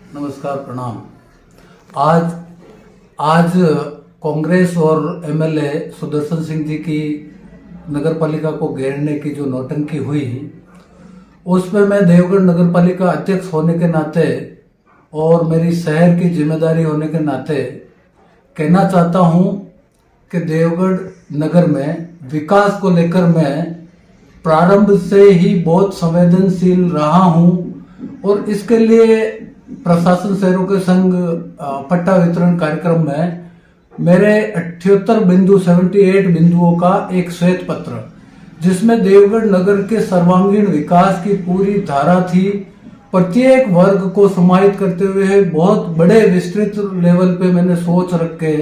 नमस्कार, प्रणाम। आज आज कांग्रेस और एमएलए सुदर्शन सिंह जी की नगर पालिका को घेरने की जो नौटंकी हुई, उसमें मैं देवगढ़ नगर पालिका अध्यक्ष होने के नाते और मेरी शहर की जिम्मेदारी होने के नाते कहना चाहता हूं कि देवगढ़ नगर में विकास को लेकर मैं प्रारंभ से ही बहुत संवेदनशील रहा हूं और इसके लिए प्रशासन शहरों के संघ पट्टा वितरण कार्यक्रम में मेरे 78 बिंदुओं का एक श्वेत पत्र, जिसमें देवगढ़ नगर के सर्वांगीण विकास की पूरी धारा थी, प्रत्येक वर्ग को समाहित करते हुए बहुत बड़े विस्तृत लेवल पे मैंने सोच रखे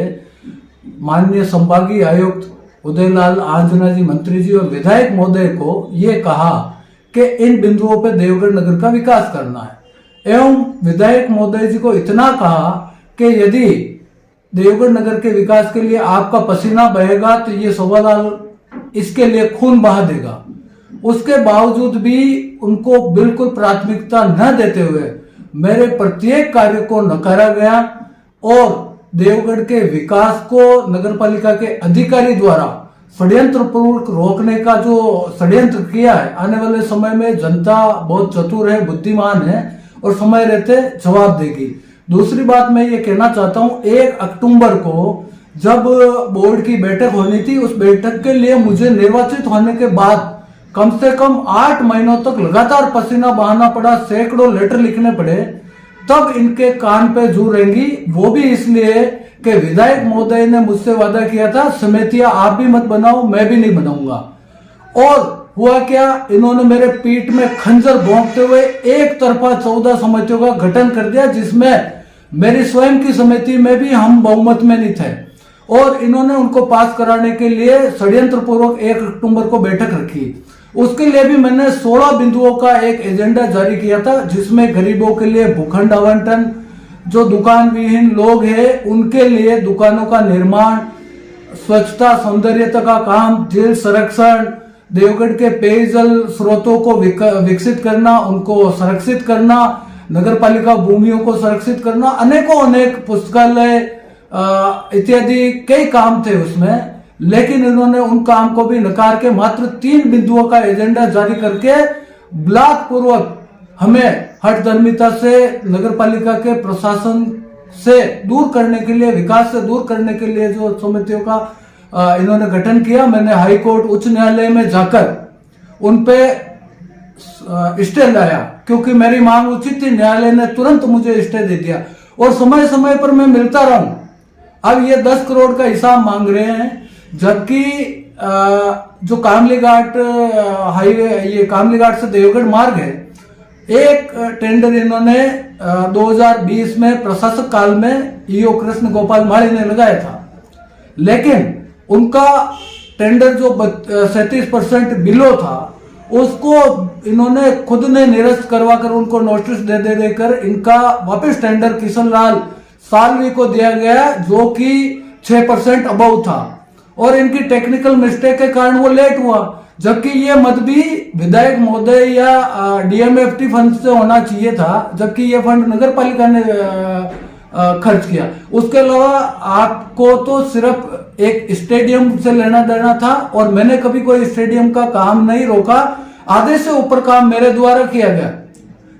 माननीय संभागीय आयुक्त उदयलाल आंजना जी, मंत्री जी और विधायक महोदय को ये कहा कि इन बिंदुओं पे देवगढ़ नगर का विकास करना है। एवं विधायक महोदय जी को इतना कहा कि यदि देवगढ़ नगर के विकास के लिए आपका पसीना बहेगा तो ये सवालाल इसके लिए खून बहा देगा। उसके बावजूद भी उनको बिल्कुल प्राथमिकता न देते हुए मेरे प्रत्येक कार्य को नकारा गया और देवगढ़ के विकास को नगरपालिका के अधिकारी द्वारा षड्यंत्र पूर्वक रोकने का जो षड्यंत्र किया है, आने वाले समय में जनता बहुत चतुर है, बुद्धिमान है और समय रहते जवाब देगी। दूसरी बात मैं ये कहना चाहता हूँ, 1 अक्टूबर को जब बोर्ड की बैठक होनी थी, उस बैठक के लिए मुझे निर्वाचित होने के बाद कम से कम 8 महीनों तक लगातार पसीना बहाना पड़ा, सैकड़ों लेटर लिखने पड़े, तब इनके कान पे जू रहेंगी। वो भी इसलिए कि विधायक महोदय ने मुझसे वादा किया था, समितियां आप भी मत बनाओ, मैं भी नहीं बनाऊंगा। और हुआ क्या, इन्होंने मेरे पीठ में खंजर भोंकते हुए एक तरफा 14 समितियों का गठन कर दिया, जिसमें मेरी स्वयं की समिति में भी हम बहुमत में नहीं थे और इन्होंने उनको पास कराने के लिए षड्यंत्र पूर्वक 1 अक्टूबर को बैठक रखी। उसके लिए भी मैंने 16 बिंदुओं का एक एजेंडा जारी किया था, जिसमें गरीबों के लिए भूखंड आवंटन, जो दुकान विहीन लोग हैं उनके लिए दुकानों का निर्माण, स्वच्छता सौंदर्यता का काम, जल संरक्षण, देवगढ़ के पेयजल स्रोतों को विकसित करना, उनको संरक्षित करना, नगरपालिका भूमियों को संरक्षित करना, अनेक पुस्तकालय इत्यादि कई काम थे उसमें। लेकिन इन्होंने उन काम को भी नकार के मात्र 3 बिंदुओं का एजेंडा जारी करके ब्लॉक पूर्वक हमें हठधर्मिता से नगरपालिका के प्रशासन से दूर करने के लिए, विकास से दूर करने के लिए जो समितियों का इन्होंने गठन किया। मैंने हाई कोर्ट उच्च न्यायालय में जाकर उन पे स्टे लाया, क्योंकि मेरी मांग उचित थी। न्यायालय ने तुरंत मुझे स्टे दे दिया और समय समय पर मैं मिलता रहूं। अब ये 10 करोड़ का हिसाब मांग रहे हैं, जबकि जो कामली घाट हाईवे, ये कामली घाट से देवगढ़ मार्ग है, एक टेंडर इन्होंने 2020 में प्रशासक काल में ईओ कृष्ण गोपाल माली ने लगाया था, लेकिन उनका टेंडर जो 37% बिलो था, उसको इन्होंने खुद ने निरस्त करवाकर उनको नोटिस दे देकर इनका वापस टेंडर किशन लाल सालवी को दिया गया, जो कि 6% अबव था और इनकी टेक्निकल मिस्टेक के कारण वो लेट हुआ। जबकि ये मत भी विधायक महोदय या डीएमएफटी फंड से होना चाहिए था, जबकि ये फंड नगर पालिका ने खर्च किया। उसके अलावा आपको तो सिर्फ एक स्टेडियम से लेना देना था और मैंने कभी कोई स्टेडियम का काम नहीं रोका, आधे से ऊपर काम मेरे द्वारा किया गया।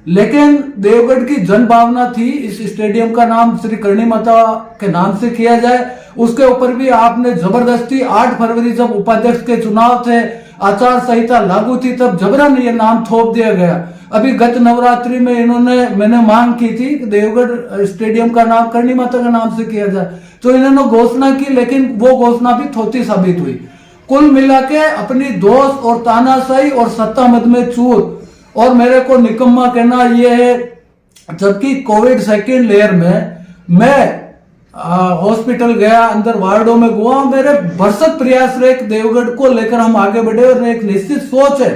लेकिन देवगढ़ की जन भावना थी इस स्टेडियम का नाम श्री करणी माता के नाम से किया जाए। उसके ऊपर भी आपने जबरदस्ती 8 फरवरी जब उपाध्यक्ष के चुनाव थे, आचार संहिता लागू थी, तब जबरन ये नाम थोप दिया गया। अभी गत नवरात्रि में मैंने मांग की थी कि देवगढ़ स्टेडियम का नाम करणी माता के नाम से किया जाए, तो इन्होंने घोषणा की, लेकिन वो घोषणा भी थोती साबित हुई। कुल मिला के अपनी दोस्त और तानाशाही और सत्ता मद में चूर और मेरे को निकम्मा कहना ये है। जबकि कोविड सेकेंड लेयर में मैं हॉस्पिटल गया, अंदर वार्डों में गया, मेरे भरसक प्रयास रहे देवगढ़ को लेकर हम आगे बढ़े और एक निश्चित सोच है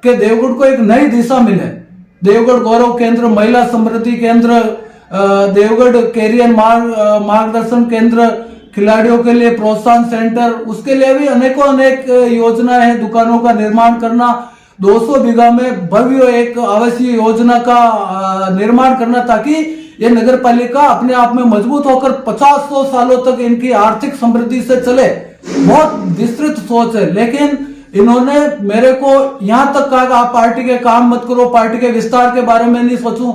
कि देवगढ़ को एक नई दिशा मिले। देवगढ़ गौरव केंद्र, महिला समृद्धि केंद्र, देवगढ़ कैरियर मार्गदर्शन केंद्र, खिलाड़ियों के लिए प्रोत्साहन सेंटर, उसके लिए भी अनेक योजनाएं हैं, दुकानों का निर्माण करना 200 बीघा में भव्य एक आवासीय योजना का निर्माण करना, ताकि ये नगर पालिका अपने आप में मजबूत होकर 50-100 सालों तक इनकी आर्थिक समृद्धि से चले। बहुत विस्तृत सोच है, लेकिन इन्होंने मेरे को यहां तक कहा आप पार्टी के काम मत करो, पार्टी के विस्तार के बारे में नहीं सोचूं।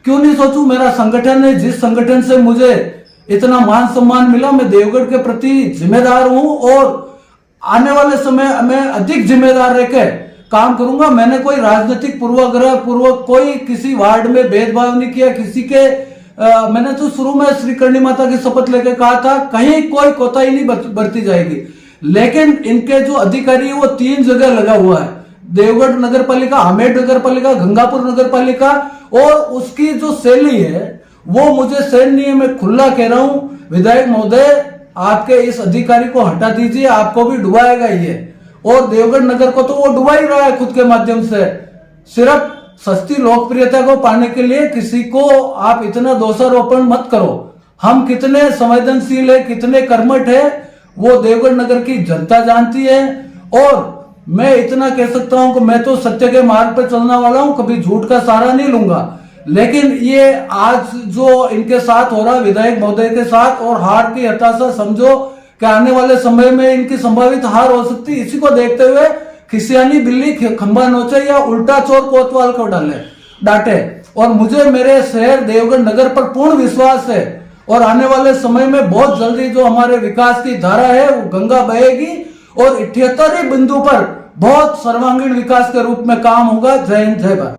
क्यों नहीं सोचूं? मेरा संगठन है, जिस संगठन से मुझे इतना मान सम्मान मिला, मैं देवगढ़ के प्रति जिम्मेदार हूं और आने वाले समय में अधिक जिम्मेदार रहकर काम करूंगा। मैंने कोई राजनीतिक पूर्वाग्रह पूर्वक कोई किसी वार्ड में भेदभाव नहीं किया किसी के। मैंने तो शुरू में श्री करणी माता की शपथ लेकर कहा था कहीं कोई कोताही नहीं बरती जाएगी, लेकिन इनके जो अधिकारी है वो 3 जगह लगा हुआ है, देवगढ़ नगर पालिका, हमेट नगर पालिका, गंगापुर नगर पालिका, और उसकी जो शैली है वो मुझे सहन नहीं है। मैं खुला कह रहा हूं, विधायक महोदय आपके इस अधिकारी को हटा दीजिए, आपको भी डुबाएगा ये, और देवगढ़ नगर को तो वो डुबा ही रहा है खुद के माध्यम से। सिर्फ सस्ती लोकप्रियता को पाने के लिए किसी को आप इतना दोषारोपण मत करो। हम कितने संवेदनशील है, कितने कर्मठ है, वो देवगढ़ नगर की जनता जानती है। और मैं इतना कह सकता हूं कि मैं तो सत्य के मार्ग पर चलने वाला हूं, कभी झूठ का सहारा नहीं लूंगा। लेकिन ये आज जो इनके साथ हो रहा है विधायक महोदय के साथ, और हार की हताशा समझो कि आने वाले समय में इनकी संभावित हार हो सकती है। इसी को देखते हुए खिसियानी बिल्ली खंबा नोचे या उल्टा चोर कोतवाल को डांटे। और मुझे मेरे शहर देवगढ़ नगर पर पूर्ण विश्वास है, और आने वाले समय में बहुत जल्दी जो हमारे विकास की धारा है वो गंगा बहेगी, और 78 बिंदु पर बहुत सर्वांगीण विकास के रूप में काम होगा। जय हिंद, जय भारत।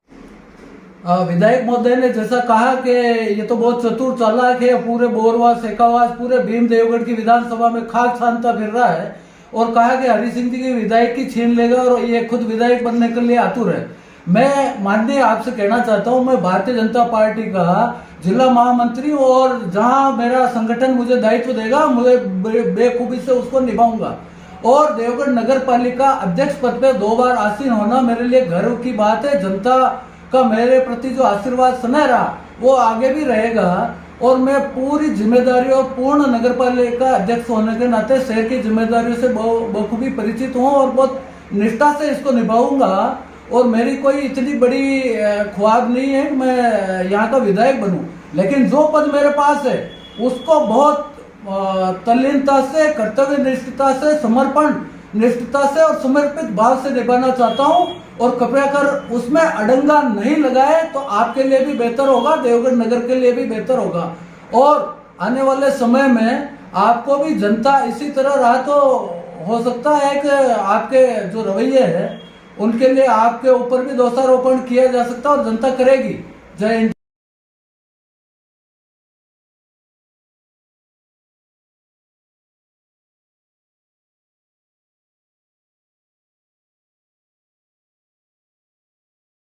विधायक महोदय ने जैसा कहा कि ये तो बहुत चतुर चालाक है, पूरे बोरवा सेकावास पूरे भीम देवगढ़ की विधानसभा में खाक छानता फिर रहा है, और कहा कि हरि सिंह जी की विधायक की छीन लेगा और ये खुद विधायक बनने के लिए आतुर है। मैं माननीय आपसे कहना चाहता हूं, मैं भारतीय जनता पार्टी का जिला महामंत्री, और जहां मेरा संगठन मुझे दायित्व देगा मुझे बेखूबी से उसको निभाऊंगा। और देवगढ़ नगर पालिका अध्यक्ष पद पे 2 बार आसीन होना मेरे लिए गर्व की बात है। जनता का मेरे प्रति जो आशीर्वाद सुनहरा वो आगे भी रहेगा, और मैं पूरी जिम्मेदारी और पूर्ण नगर पालिका अध्यक्ष होने के नाते शहर की जिम्मेदारियों से बखूबी परिचित हूँ और बहुत निष्ठा से इसको निभाऊंगा। और मेरी कोई इतनी बड़ी ख्वाब नहीं है कि मैं यहाँ का विधायक बनूं, लेकिन जो पद मेरे पास है उसको बहुत तल्लीनता से, कर्तव्य निष्ठता से, समर्पण निष्ठता से और समर्पित भाव से निभाना चाहता हूं। और कृपया कर उसमें अड़ंगा नहीं लगाए तो आपके लिए भी बेहतर होगा, देवगढ़ नगर के लिए भी बेहतर होगा। और आने वाले समय में आपको भी जनता इसी तरह रहा तो हो सकता है कि आपके जो रवैये है उनके लिए आपके ऊपर भी दोषारोपण किया जा सकता है, और जनता करेगी। जय हिंद।